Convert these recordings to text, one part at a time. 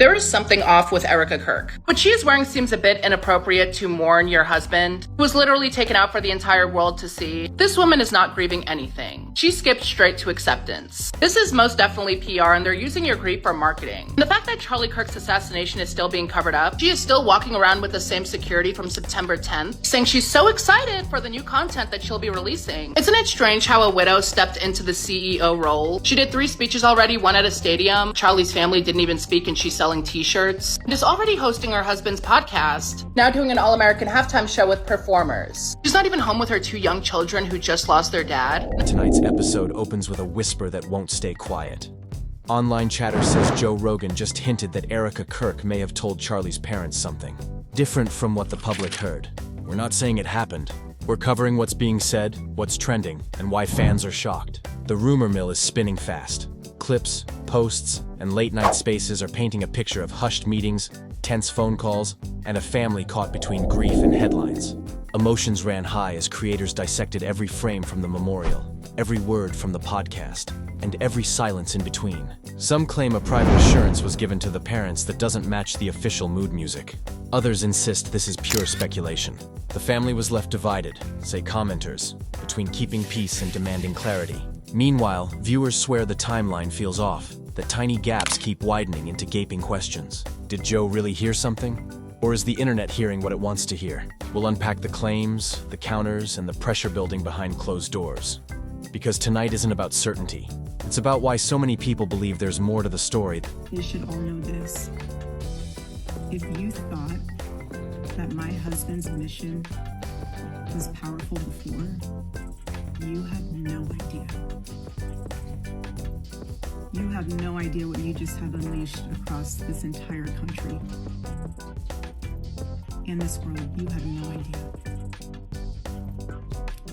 There is something off with Erika Kirk. What she is wearing seems a bit inappropriate to mourn your husband, who was literally taken out for the entire world to see. This woman is not grieving anything. She skipped straight to acceptance. This is most definitely PR, and they're using your grief for marketing. And the fact that Charlie Kirk's assassination is still being covered up, she is still walking around with the same security from September 10th, saying she's so excited for the new content that she'll be releasing. Isn't it strange how a widow stepped into the CEO role? She did 3 speeches already, one at a stadium. Charlie's family didn't even speak, and she's selling t-shirts, and is already hosting her husband's podcast, now doing an all-American halftime show with performers. She's not even home with her 2 young children who just lost their dad. Tonight's episode opens with a whisper that won't stay quiet. Online chatter says Joe Rogan just hinted that Erika Kirk may have told Charlie's parents something different from what the public heard. We're not saying it happened. We're covering what's being said, what's trending, and why fans are shocked. The rumor mill is spinning fast. Clips, posts, and late-night spaces are painting a picture of hushed meetings, tense phone calls, and a family caught between grief and headlines. Emotions ran high as creators dissected every frame from the memorial, every word from the podcast, and every silence in between. Some claim a private assurance was given to the parents that doesn't match the official mood music. Others insist this is pure speculation. The family was left divided, say commenters, between keeping peace and demanding clarity. Meanwhile, viewers swear the timeline feels off, that tiny gaps keep widening into gaping questions. Did Joe really hear something? Or is the internet hearing what it wants to hear? We'll unpack the claims, the counters, and the pressure building behind closed doors. Because tonight isn't about certainty. It's about why so many people believe there's more to the story. You should all know this. If you thought that my husband's mission was powerful before, you have no idea. You have no idea what you just have unleashed across this entire country. In this world, you have no idea.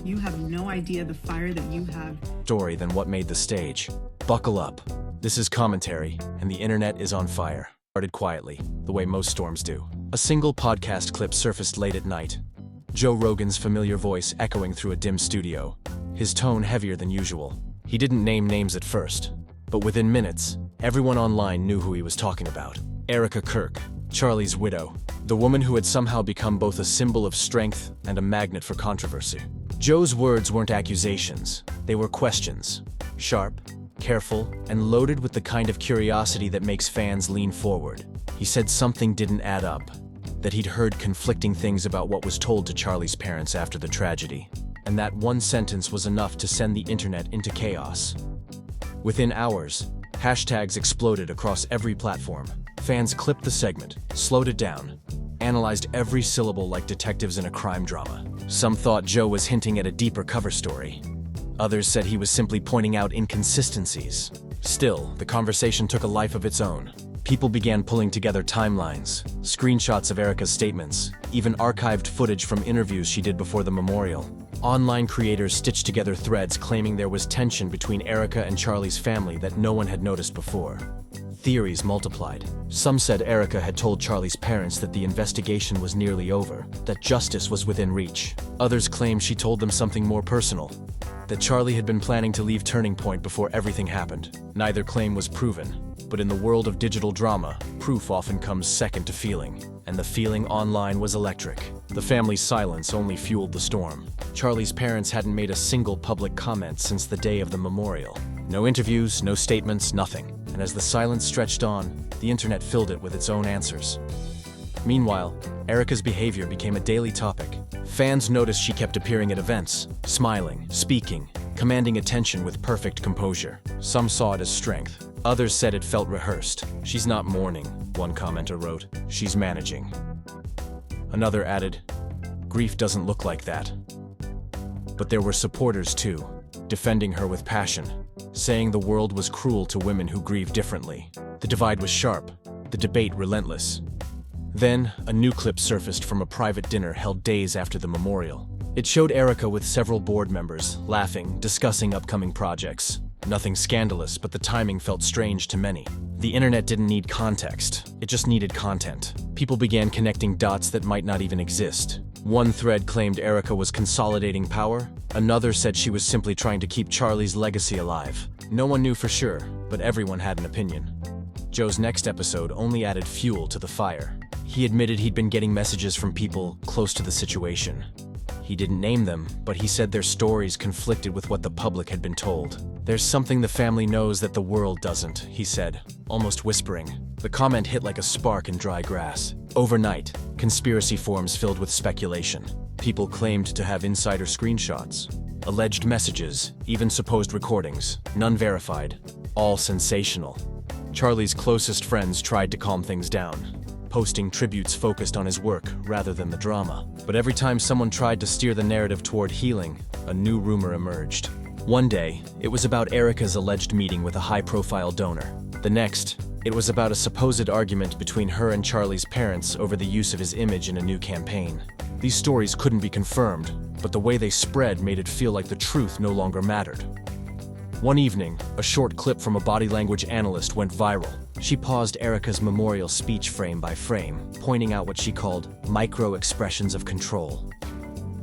You have no idea the fire that you have. Story than what made the stage. Buckle up. This is commentary, and the internet is on fire. Started quietly, the way most storms do. A single podcast clip surfaced late at night. Joe Rogan's familiar voice echoing through a dim studio, his tone heavier than usual. He didn't name names at first, but within minutes, everyone online knew who he was talking about. Erika Kirk, Charlie's widow, the woman who had somehow become both a symbol of strength and a magnet for controversy. Joe's words weren't accusations, they were questions. Sharp, careful, and loaded with the kind of curiosity that makes fans lean forward. He said something didn't add up, that he'd heard conflicting things about what was told to Charlie's parents after the tragedy. And that one sentence was enough to send the internet into chaos. Within hours, hashtags exploded across every platform. Fans clipped the segment, slowed it down, analyzed every syllable like detectives in a crime drama. Some thought Joe was hinting at a deeper cover story. Others said he was simply pointing out inconsistencies. Still, the conversation took a life of its own. People began pulling together timelines, screenshots of Erika's statements, even archived footage from interviews she did before the memorial. Online creators stitched together threads claiming there was tension between Erika and Charlie's family that no one had noticed before. Theories multiplied. Some said Erika had told Charlie's parents that the investigation was nearly over, that justice was within reach. Others claimed she told them something more personal, that Charlie had been planning to leave Turning Point before everything happened. Neither claim was proven, but in the world of digital drama, proof often comes second to feeling, and the feeling online was electric. The family's silence only fueled the storm. Charlie's parents hadn't made a single public comment since the day of the memorial. No interviews, no statements, nothing. And as the silence stretched on, the internet filled it with its own answers. Meanwhile, Erika's behavior became a daily topic. Fans noticed she kept appearing at events, smiling, speaking, commanding attention with perfect composure. Some saw it as strength. Others said it felt rehearsed. "She's not mourning," one commenter wrote. "She's managing." Another added, "Grief doesn't look like that." But there were supporters too, defending her with passion, saying the world was cruel to women who grieve differently. The divide was sharp, the debate relentless. Then, a new clip surfaced from a private dinner held days after the memorial. It showed Erika with several board members, laughing, discussing upcoming projects. Nothing scandalous, but the timing felt strange to many. The internet didn't need context, it just needed content. People began connecting dots that might not even exist. One thread claimed Erika was consolidating power, another said she was simply trying to keep Charlie's legacy alive. No one knew for sure, but everyone had an opinion. Joe's next episode only added fuel to the fire. He admitted he'd been getting messages from people close to the situation. He didn't name them, but he said their stories conflicted with what the public had been told. "There's something the family knows that the world doesn't," he said, almost whispering. The comment hit like a spark in dry grass. Overnight, conspiracy forums filled with speculation. People claimed to have insider screenshots, alleged messages, even supposed recordings, none verified, all sensational. Charlie's closest friends tried to calm things down, posting tributes focused on his work rather than the drama. But every time someone tried to steer the narrative toward healing, a new rumor emerged. One day, it was about Erika's alleged meeting with a high-profile donor. The next, it was about a supposed argument between her and Charlie's parents over the use of his image in a new campaign. These stories couldn't be confirmed, but the way they spread made it feel like the truth no longer mattered. One evening, a short clip from a body language analyst went viral. She paused Erika's memorial speech frame by frame, pointing out what she called micro-expressions of control.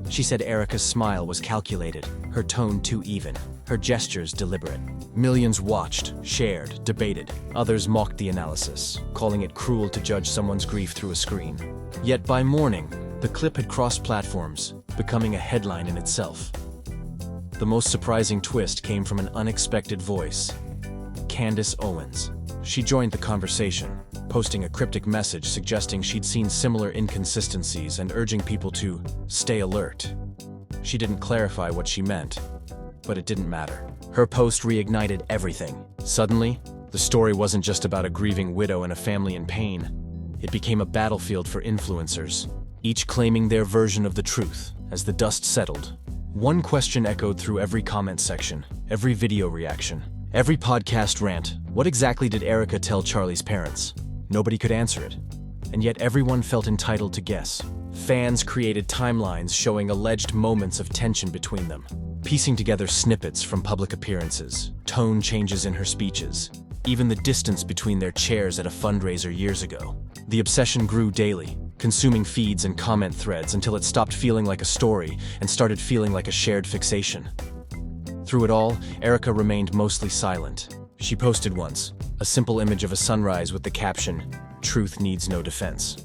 She said Erika's smile was calculated, her tone too even, her gestures deliberate. Millions watched, shared, debated. Others mocked the analysis, calling it cruel to judge someone's grief through a screen. Yet by morning, the clip had crossed platforms, becoming a headline in itself. The most surprising twist came from an unexpected voice, Candace Owens. She joined the conversation, posting a cryptic message suggesting she'd seen similar inconsistencies and urging people to stay alert. She didn't clarify what she meant, but it didn't matter. Her post reignited everything. Suddenly, the story wasn't just about a grieving widow and a family in pain. It became a battlefield for influencers, each claiming their version of the truth. As the dust settled, one question echoed through every comment section, every video reaction, every podcast rant. What exactly did Erika tell Charlie's parents? Nobody could answer it, and yet everyone felt entitled to guess. Fans created timelines showing alleged moments of tension between them, piecing together snippets from public appearances, tone changes in her speeches, even the distance between their chairs at a fundraiser years ago. The obsession grew daily, consuming feeds and comment threads until it stopped feeling like a story and started feeling like a shared fixation. Through it all, Erika remained mostly silent. She posted once, a simple image of a sunrise with the caption, "Truth needs no defense."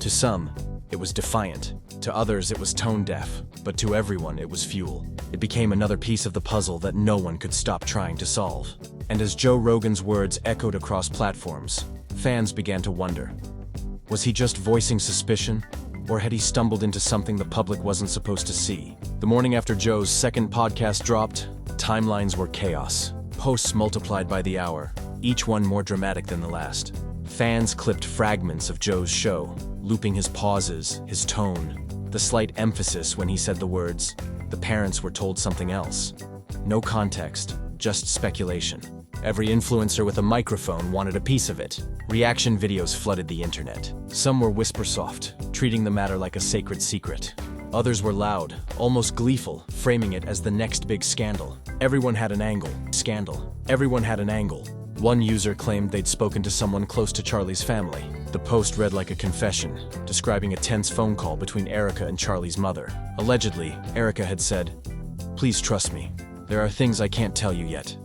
To some, it was defiant. To others, it was tone-deaf. But to everyone, it was fuel. It became another piece of the puzzle that no one could stop trying to solve. And as Joe Rogan's words echoed across platforms, fans began to wonder. Was he just voicing suspicion, or had he stumbled into something the public wasn't supposed to see? The morning after Joe's second podcast dropped, timelines were chaos. Posts multiplied by the hour, each one more dramatic than the last. Fans clipped fragments of Joe's show, looping his pauses, his tone, the slight emphasis when he said the words, "The parents were told something else." No context, just speculation. Every influencer with a microphone wanted a piece of it. Reaction videos flooded the internet. Some were whisper-soft, treating the matter like a sacred secret. Others were loud, almost gleeful, framing it as the next big scandal. Everyone had an angle. Scandal. Everyone had an angle. One user claimed they'd spoken to someone close to Charlie's family. The post read like a confession, describing a tense phone call between Erika and Charlie's mother. Allegedly, Erika had said, "Please trust me. There are things I can't tell you yet."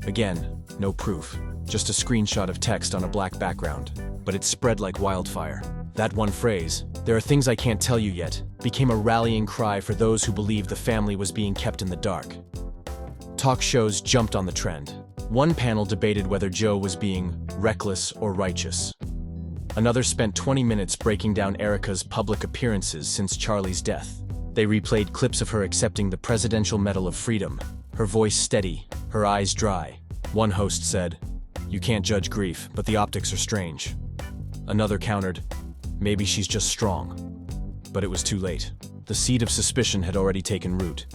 Again, no proof, just a screenshot of text on a black background. But it spread like wildfire. That one phrase, "There are things I can't tell you yet," became a rallying cry for those who believed the family was being kept in the dark. Talk shows jumped on the trend. One panel debated whether Joe was being reckless or righteous. Another spent 20 minutes breaking down Erika's public appearances since Charlie's death. They replayed clips of her accepting the Presidential Medal of Freedom, her voice steady, her eyes dry. One host said, "You can't judge grief, but the optics are strange." Another countered, "Maybe she's just strong." But it was too late. The seed of suspicion had already taken root.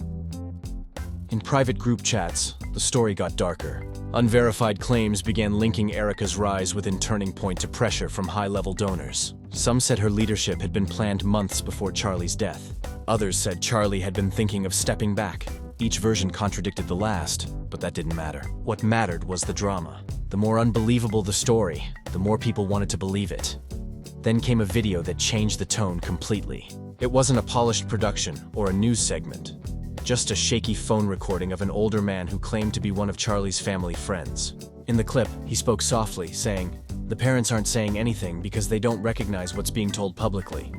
In private group chats, the story got darker. Unverified claims began linking Erika's rise within Turning Point to pressure from high-level donors. Some said her leadership had been planned months before Charlie's death. Others said Charlie had been thinking of stepping back. Each version contradicted the last, but that didn't matter. What mattered was the drama. The more unbelievable the story, the more people wanted to believe it. Then came a video that changed the tone completely. It wasn't a polished production or a news segment, just a shaky phone recording of an older man who claimed to be one of Charlie's family friends. In the clip, he spoke softly, saying, "The parents aren't saying anything because they don't recognize what's being told publicly."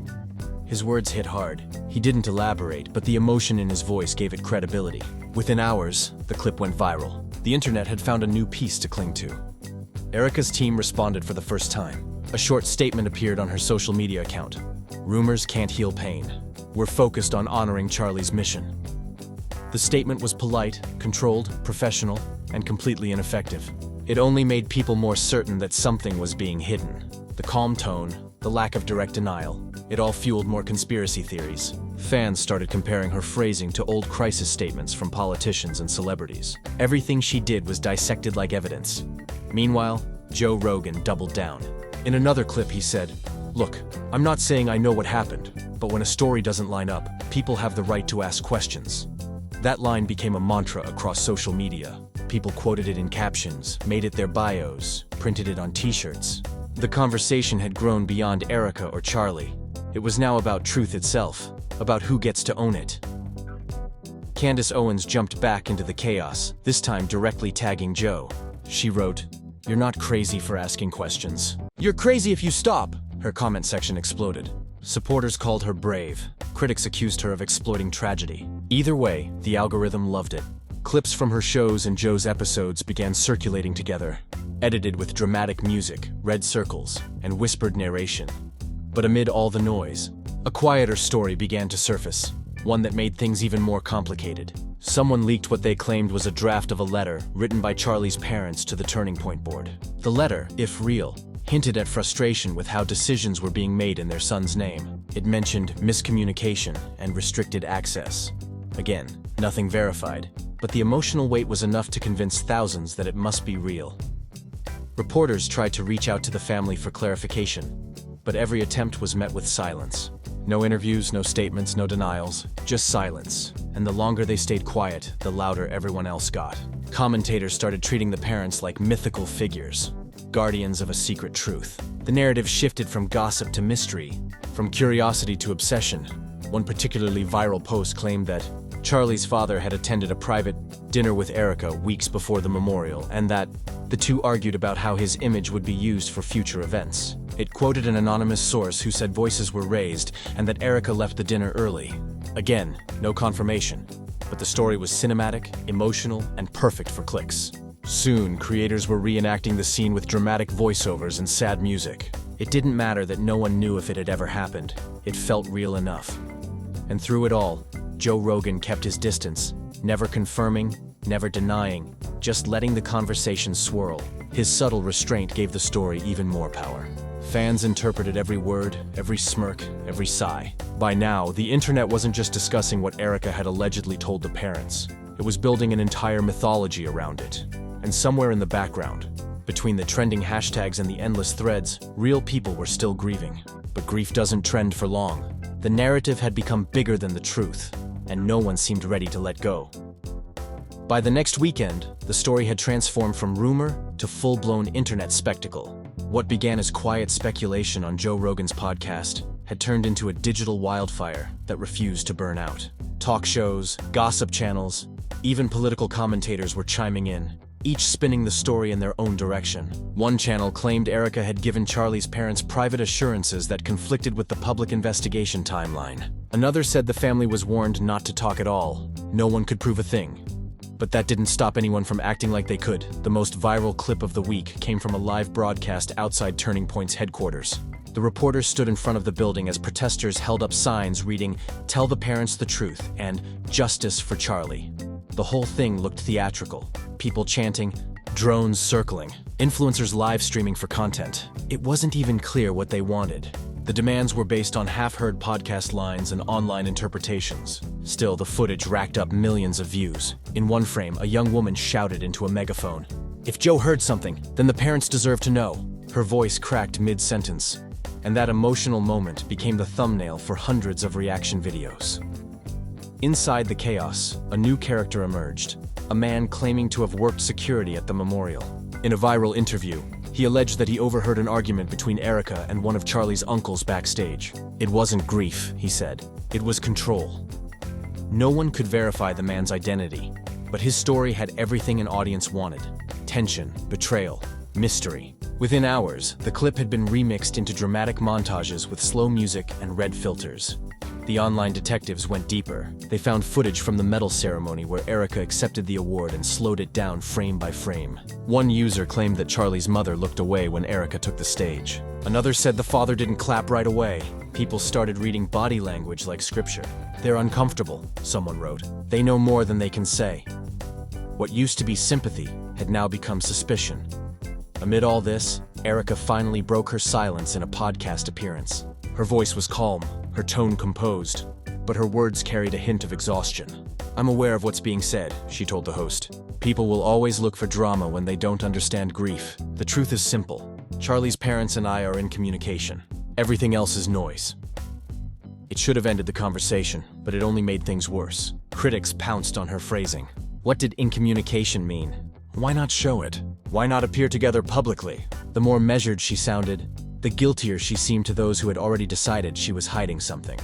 His words hit hard. He didn't elaborate, but the emotion in his voice gave it credibility. Within hours, the clip went viral. The internet had found a new piece to cling to. Erika's team responded for the first time. A short statement appeared on her social media account. "Rumors can't heal pain. We're focused on honoring Charlie's mission." The statement was polite, controlled, professional, and completely ineffective. It only made people more certain that something was being hidden. The calm tone, the lack of direct denial, it all fueled more conspiracy theories. Fans started comparing her phrasing to old crisis statements from politicians and celebrities. Everything she did was dissected like evidence. Meanwhile, Joe Rogan doubled down. In another clip, he said, "Look, I'm not saying I know what happened, but when a story doesn't line up, people have the right to ask questions." That line became a mantra across social media. People quoted it in captions, made it their bios, printed it on t-shirts. The conversation had grown beyond Erika or Charlie. It was now about truth itself, about who gets to own it. Candace Owens jumped back into the chaos, this time directly tagging Joe. She wrote, "You're not crazy for asking questions. You're crazy if you stop." Her comment section exploded. Supporters called her brave. Critics accused her of exploiting tragedy. Either way, the algorithm loved it. Clips from her shows and Joe's episodes began circulating together, edited with dramatic music, red circles, and whispered narration. But amid all the noise, a quieter story began to surface, one that made things even more complicated. Someone leaked what they claimed was a draft of a letter written by Charlie's parents to the Turning Point board. The letter, if real, hinted at frustration with how decisions were being made in their son's name. It mentioned miscommunication and restricted access. Again, nothing verified, but the emotional weight was enough to convince thousands that it must be real. Reporters tried to reach out to the family for clarification, but every attempt was met with silence. No interviews, no statements, no denials, just silence. And the longer they stayed quiet, the louder everyone else got. Commentators started treating the parents like mythical figures, guardians of a secret truth. The narrative shifted from gossip to mystery, from curiosity to obsession. One particularly viral post claimed that Charlie's father had attended a private dinner with Erika weeks before the memorial, and that the two argued about how his image would be used for future events. It quoted an anonymous source who said voices were raised and that Erika left the dinner early. Again, no confirmation, but the story was cinematic, emotional, and perfect for clicks. Soon, creators were reenacting the scene with dramatic voiceovers and sad music. It didn't matter that no one knew if it had ever happened. It felt real enough. And through it all, Joe Rogan kept his distance, never confirming, never denying, just letting the conversation swirl. His subtle restraint gave the story even more power. Fans interpreted every word, every smirk, every sigh. By now, the internet wasn't just discussing what Erika had allegedly told the parents. It was building an entire mythology around it. And somewhere in the background, between the trending hashtags and the endless threads, real people were still grieving. But grief doesn't trend for long. The narrative had become bigger than the truth, and no one seemed ready to let go. By the next weekend, the story had transformed from rumor to full-blown internet spectacle. What began as quiet speculation on Joe Rogan's podcast had turned into a digital wildfire that refused to burn out. Talk shows, gossip channels, even political commentators were chiming in, each spinning the story in their own direction. One channel claimed Erika had given Charlie's parents private assurances that conflicted with the public investigation timeline. Another said the family was warned not to talk at all. No one could prove a thing. But that didn't stop anyone from acting like they could. The most viral clip of the week came from a live broadcast outside Turning Point's headquarters. The reporters stood in front of the building as protesters held up signs reading, "Tell the parents the truth," and "Justice for Charlie." The whole thing looked theatrical. People chanting, drones circling, influencers live streaming for content. It wasn't even clear what they wanted. The demands were based on half-heard podcast lines and online interpretations. Still, the footage racked up millions of views. In one frame, a young woman shouted into a megaphone, "If Joe heard something, then the parents deserve to know." Her voice cracked mid-sentence, and that emotional moment became the thumbnail for hundreds of reaction videos. Inside the chaos, a new character emerged, a man claiming to have worked security at the memorial. In a viral interview, he alleged that he overheard an argument between Erika and one of Charlie's uncles backstage. It wasn't grief, he said. It was control. No one could verify the man's identity, but his story had everything an audience wanted. tension, betrayal, mystery. Within hours, the clip had been remixed into dramatic montages with slow music and red filters. The online detectives went deeper. They found footage from the medal ceremony where Erika accepted the award and slowed it down frame by frame. One user claimed that Charlie's mother looked away when Erika took the stage. Another said the father didn't clap right away. People started reading body language like scripture. "They're uncomfortable," someone wrote. "They know more than they can say." What used to be sympathy had now become suspicion. Amid all this, Erika finally broke her silence in a podcast appearance. Her voice was calm, her tone composed, but her words carried a hint of exhaustion. "I'm aware of what's being said," she told the host. "People will always look for drama when they don't understand grief. The truth is simple. Charlie's parents and I are in communication. Everything else is noise." It should have ended the conversation, but it only made things worse. Critics pounced on her phrasing. What did incommunication mean? Why not show it? Why not appear together publicly? The more measured she sounded, the guiltier she seemed to those who had already decided she was hiding something.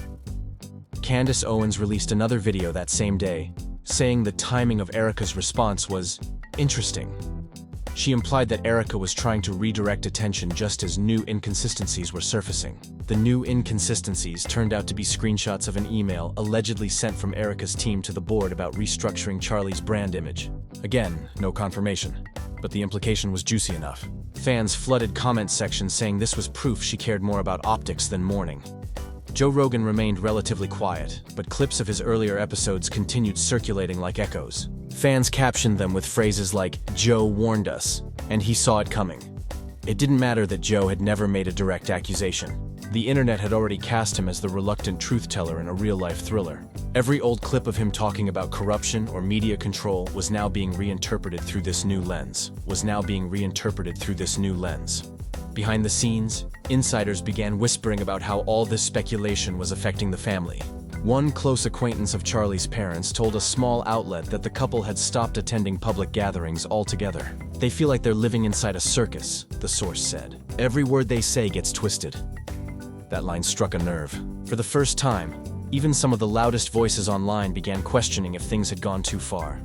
Candace Owens released another video that same day, saying the timing of Erika's response was interesting. She implied that Erika was trying to redirect attention just as new inconsistencies were surfacing. The new inconsistencies turned out to be screenshots of an email allegedly sent from Erika's team to the board about restructuring Charlie's brand image. Again, no confirmation, but the implication was juicy enough. Fans flooded comment sections saying this was proof she cared more about optics than mourning. Joe Rogan remained relatively quiet, but clips of his earlier episodes continued circulating like echoes. Fans captioned them with phrases like, "Joe warned us," and "he saw it coming." It didn't matter that Joe had never made a direct accusation. The internet had already cast him as the reluctant truth-teller in a real-life thriller. Every old clip of him talking about corruption or media control was now being reinterpreted through this new lens. Behind the scenes, insiders began whispering about how all this speculation was affecting the family. One close acquaintance of Charlie's parents told a small outlet that the couple had stopped attending public gatherings altogether. "They feel like they're living inside a circus," the source said. "Every word they say gets twisted." That line struck a nerve. For the first time, even some of the loudest voices online began questioning if things had gone too far.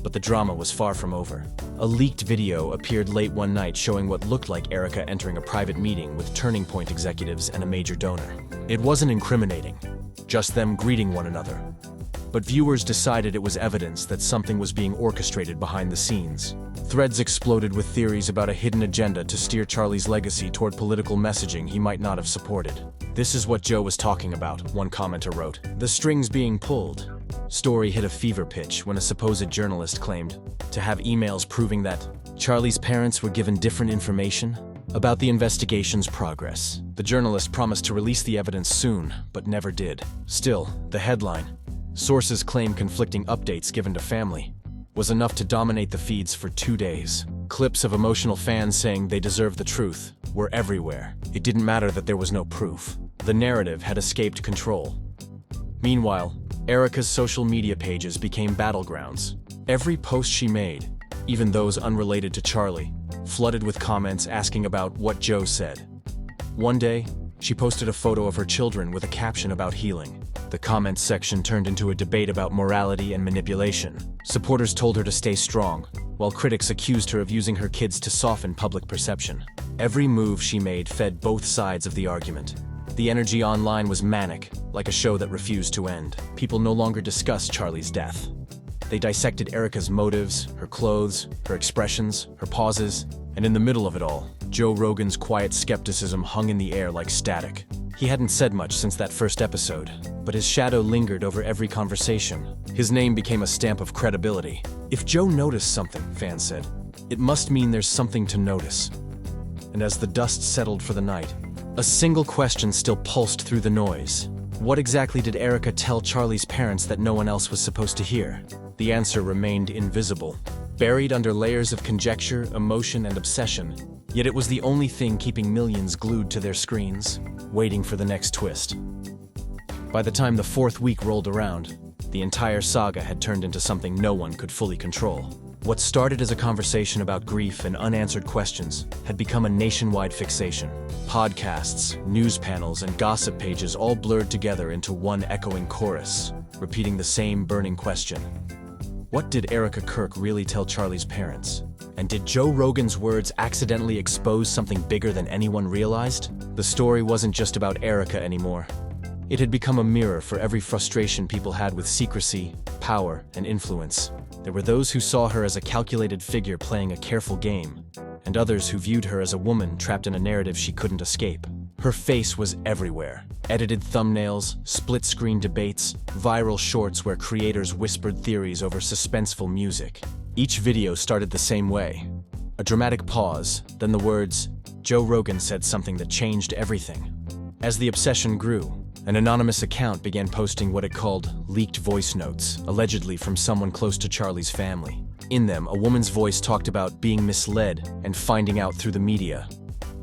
But the drama was far from over. A leaked video appeared late one night showing what looked like Erika entering a private meeting with Turning Point executives and a major donor. It wasn't incriminating, just them greeting one another. But viewers decided it was evidence that something was being orchestrated behind the scenes. Threads exploded with theories about a hidden agenda to steer Charlie's legacy toward political messaging he might not have supported. "This is what Joe was talking about," one commenter wrote. "The strings being pulled." Story hit a fever pitch when a supposed journalist claimed to have emails proving that Charlie's parents were given different information about the investigation's progress. The journalist promised to release the evidence soon, but never did. Still, the headline, "Sources claim conflicting updates given to family," was enough to dominate the feeds for 2 days. Clips of emotional fans saying they deserve the truth were everywhere. It didn't matter that there was no proof. The narrative had escaped control. Meanwhile, Erika's social media pages became battlegrounds. Every post she made, even those unrelated to Charlie, flooded with comments asking about what Joe said. One day, she posted a photo of her children with a caption about healing. The comments section turned into a debate about morality and manipulation. Supporters told her to stay strong, while critics accused her of using her kids to soften public perception. Every move she made fed both sides of the argument. The energy online was manic, like a show that refused to end. People no longer discussed Charlie's death. They dissected Erika's motives, her clothes, her expressions, her pauses, and in the middle of it all, Joe Rogan's quiet skepticism hung in the air like static. He hadn't said much since that first episode, but his shadow lingered over every conversation. His name became a stamp of credibility. If Joe noticed something, fans said, it must mean there's something to notice. And as the dust settled for the night, a single question still pulsed through the noise. What exactly did Erika tell Charlie's parents that no one else was supposed to hear? The answer remained invisible, buried under layers of conjecture, emotion, and obsession. Yet it was the only thing keeping millions glued to their screens, waiting for the next twist. By the time the 4th week rolled around, the entire saga had turned into something no one could fully control. What started as a conversation about grief and unanswered questions had become a nationwide fixation. Podcasts, news panels, and gossip pages all blurred together into one echoing chorus, repeating the same burning question. What did Erika Kirk really tell Charlie's parents? And did Joe Rogan's words accidentally expose something bigger than anyone realized? The story wasn't just about Erika anymore. It had become a mirror for every frustration people had with secrecy, power, and influence. There were those who saw her as a calculated figure playing a careful game, and others who viewed her as a woman trapped in a narrative she couldn't escape. Her face was everywhere. Edited thumbnails, split-screen debates, viral shorts where creators whispered theories over suspenseful music. Each video started the same way. A dramatic pause, then the words, "Joe Rogan said something that changed everything." As the obsession grew, an anonymous account began posting what it called leaked voice notes, allegedly from someone close to Charlie's family. In them, a woman's voice talked about being misled and finding out through the media.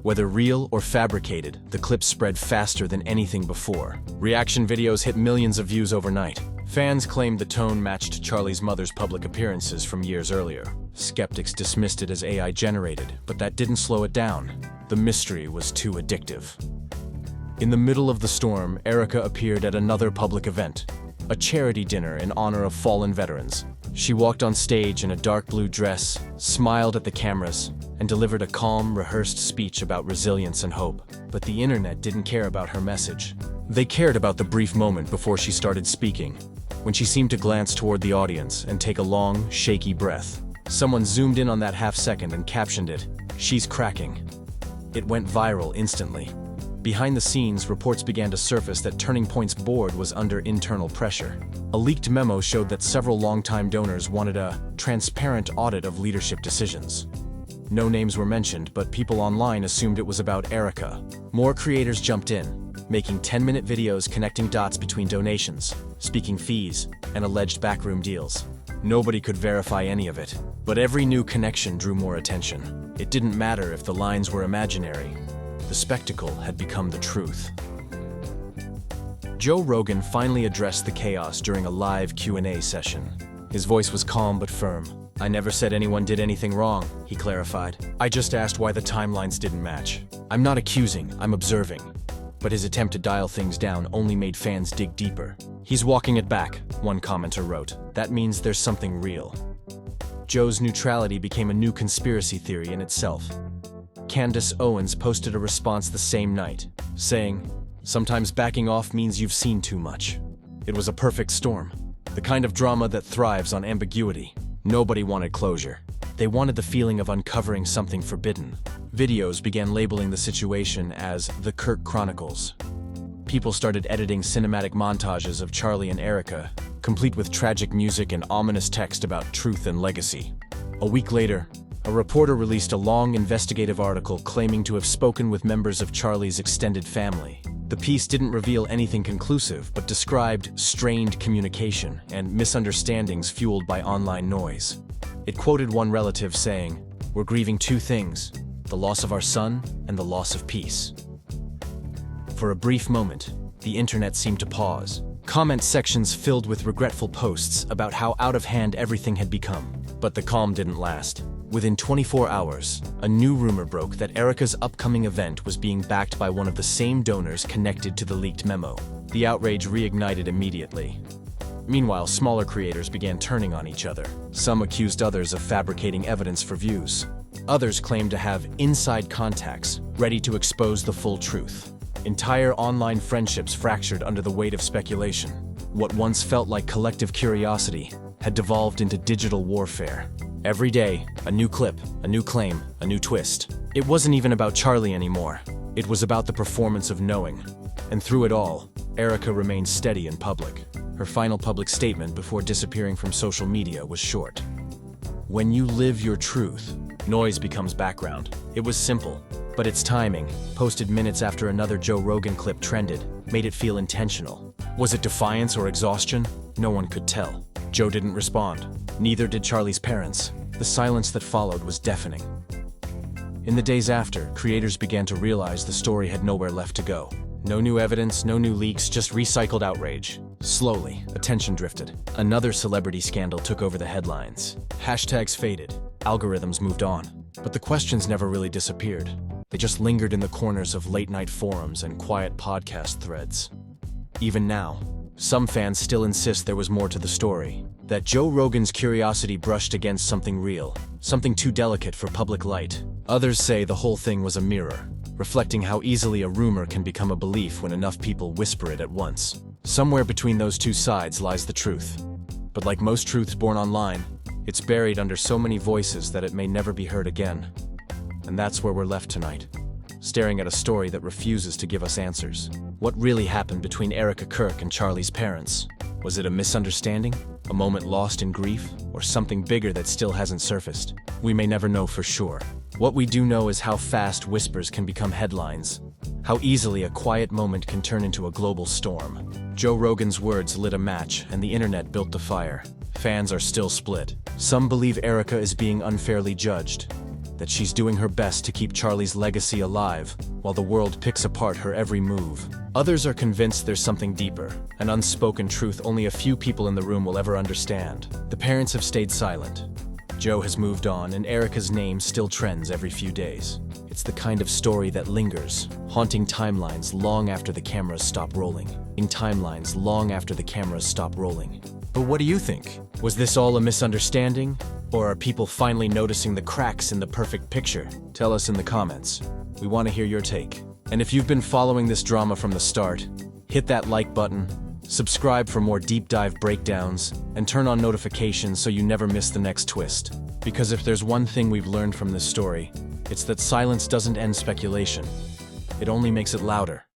Whether real or fabricated, the clips spread faster than anything before. Reaction videos hit millions of views overnight. Fans claimed the tone matched Charlie's mother's public appearances from years earlier. Skeptics dismissed it as AI generated, but that didn't slow it down. The mystery was too addictive. In the middle of the storm, Erika appeared at another public event, a charity dinner in honor of fallen veterans. She walked on stage in a dark blue dress, smiled at the cameras, and delivered a calm, rehearsed speech about resilience and hope. But the internet didn't care about her message. They cared about the brief moment before she started speaking, when she seemed to glance toward the audience and take a long, shaky breath. Someone zoomed in on that half second and captioned it, "She's cracking." It went viral instantly. Behind the scenes, reports began to surface that Turning Point's board was under internal pressure. A leaked memo showed that several longtime donors wanted a transparent audit of leadership decisions. No names were mentioned, but people online assumed it was about Erika. More creators jumped in, making 10-minute videos connecting dots between donations, speaking fees, and alleged backroom deals. Nobody could verify any of it, but every new connection drew more attention. It didn't matter if the lines were imaginary. The spectacle had become the truth. Joe Rogan finally addressed the chaos during a live Q&A session. His voice was calm but firm. "I never said anyone did anything wrong," he clarified. "I just asked why the timelines didn't match. I'm not accusing, I'm observing." But his attempt to dial things down only made fans dig deeper. "He's walking it back," one commenter wrote. "That means there's something real." Joe's neutrality became a new conspiracy theory in itself. Candace Owens posted a response the same night, saying, "Sometimes backing off means you've seen too much." It was a perfect storm, the kind of drama that thrives on ambiguity. Nobody wanted closure. They wanted the feeling of uncovering something forbidden. Videos began labeling the situation as the Kirk Chronicles. People started editing cinematic montages of Charlie and Erika, complete with tragic music and ominous text about truth and legacy. A week later, a reporter released a long investigative article claiming to have spoken with members of Charlie's extended family. The piece didn't reveal anything conclusive, but described strained communication and misunderstandings fueled by online noise. It quoted one relative saying, "We're grieving two things, the loss of our son and the loss of peace." For a brief moment, the internet seemed to pause. Comment sections filled with regretful posts about how out of hand everything had become. But the calm didn't last. Within 24 hours, a new rumor broke that Erika's upcoming event was being backed by one of the same donors connected to the leaked memo. The outrage reignited immediately. Meanwhile, smaller creators began turning on each other. Some accused others of fabricating evidence for views. Others claimed to have inside contacts, ready to expose the full truth. Entire online friendships fractured under the weight of speculation. What once felt like collective curiosity had devolved into digital warfare. Every day, a new clip, a new claim, a new twist. It wasn't even about Charlie anymore. It was about the performance of knowing. And through it all, Erika remained steady in public. Her final public statement before disappearing from social media was short. When you live your truth, noise becomes background. It was simple, but its timing, posted minutes after another Joe Rogan clip trended, made it feel intentional. Was it defiance or exhaustion? No one could tell. Joe didn't respond. Neither did Charlie's parents. The silence that followed was deafening. In the days after, creators began to realize the story had nowhere left to go. No new evidence, no new leaks, just recycled outrage. Slowly, attention drifted. Another celebrity scandal took over the headlines. Hashtags faded. Algorithms moved on. But the questions never really disappeared. They just lingered in the corners of late-night forums and quiet podcast threads. Even now, some fans still insist there was more to the story. that Joe Rogan's curiosity brushed against something real, something too delicate for public light. Others say the whole thing was a mirror, reflecting how easily a rumor can become a belief when enough people whisper it at once. Somewhere between those two sides lies the truth. But like most truths born online, it's buried under so many voices that it may never be heard again. And that's where we're left tonight, staring at a story that refuses to give us answers. What really happened between Erika Kirk and Charlie's parents? Was it a misunderstanding? A moment lost in grief? Or something bigger that still hasn't surfaced? We may never know for sure. What we do know is how fast whispers can become headlines. How easily a quiet moment can turn into a global storm. Joe Rogan's words lit a match, and the internet built the fire. Fans are still split. Some believe Erika is being unfairly judged, that she's doing her best to keep Charlie's legacy alive, while the world picks apart her every move. Others are convinced there's something deeper, an unspoken truth only a few people in the room will ever understand. The parents have stayed silent. Joe has moved on, and Erika's name still trends every few days. It's the kind of story that lingers, haunting timelines long after the cameras stop rolling. But what do you think? Was this all a misunderstanding? Or are people finally noticing the cracks in the perfect picture? Tell us in the comments. We want to hear your take. And if you've been following this drama from the start, hit that like button, subscribe for more deep dive breakdowns, and turn on notifications so you never miss the next twist. Because if there's one thing we've learned from this story, it's that silence doesn't end speculation. It only makes it louder.